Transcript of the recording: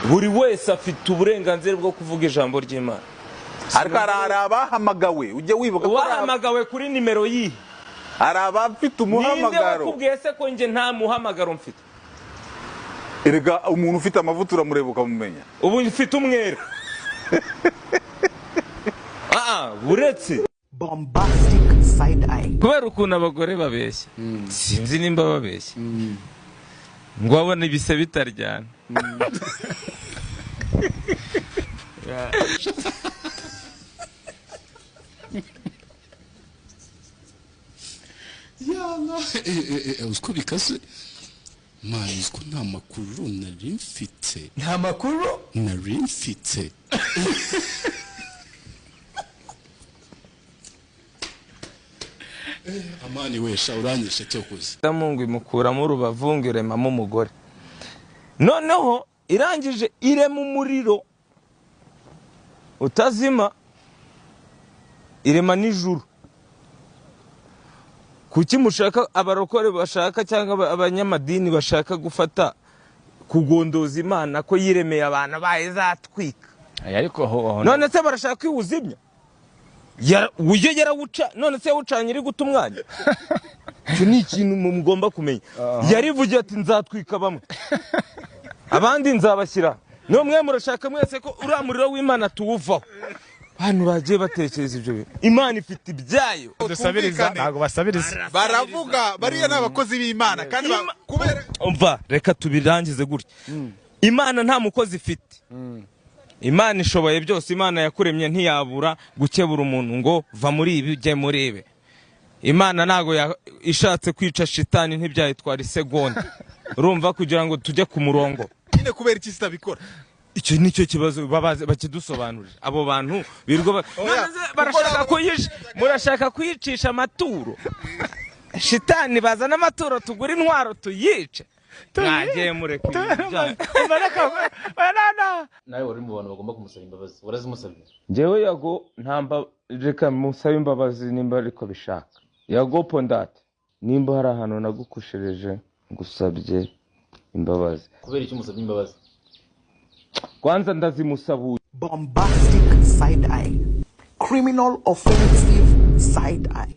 buri wese afite uburenganzira bwo kuvuga ijambo ry'Imana. Ariko arabahamagawe ujye wibuka ko wahamagawe kuri nimero yihe? Arabafite umuhamagaro. Ninde wakubwiye se ko nje nta muhamagaro mfite? Erega umuntu ufite amavuta uramurebuka mumenya. Ubu mfite umwera. Buretse bombastic side eye. Kubera ukuntu abagore babeshya. Sinzi nimba babeshya. Ngo abone ibise bitaryana. Yana usko bikase mani usko nta makuru nari mfite. Nta makuru nari mfite. Amani wesha uranyishe cyokuze. Mungu imukuramo urubavungu iremamo umugore. Noneho irangije irema umuriro utazima, irema n'ijuru. Kuki mushaka abarokore bashaka cyangwa abanyamadini bashaka gufata kugondoza Imana ko yiremeye abantu bayizatwika? Ariko none se barashaka kwiwuzimya? Uje yarawuca none se wucanye iri guta umwanya. Cyo ni ikintu mugomba kumenya. Yarivugiye ati nzatwika bamwe, abandi nzabashyira. No mwe murashaka mwese ko uramuriro w'Imana tuwuvaho. Hano bagiye batekereza ibyo bintu. Imana ifite ibyayo. Dusabiriza ntago basabiriza. Baravuga bariya n'abakozi b'Imana kandi kubera umva reka tubirangize gutya. Imana nta mukozi ifite. Imana ishoboye byose. Imana yakuremye ntiyabura gukebura umuntu ngo va muri ibi ujye muri ibi. Imana ntago ishatse kwica shitani ntibyayitwara isegonda. Urumva kugira ngo tujye ku murongo. Nyine kubera iki sitabikora? Icyo nicyo kibazo bakidusobanurira. Abo bantu birwa barashaka kuyisha, murashaka kuyicisha amaturo. Shitani bazana amaturo tugura intwaro tuyice. Nagiye mureke. nawe wari mu bantu bagomba kumusaba imbabazi. Warazimusabye? Jewe Yago ntamba reka musaba imbabazi nimba ariko bishaka. Yago Pondate nimba hari ahantu nagukushereje ngusabye imbabazi. Kubera iki umusabye imbabazi? Kwanza ndazimusabuye. Bombastic side eye. Criminal offensive side eye.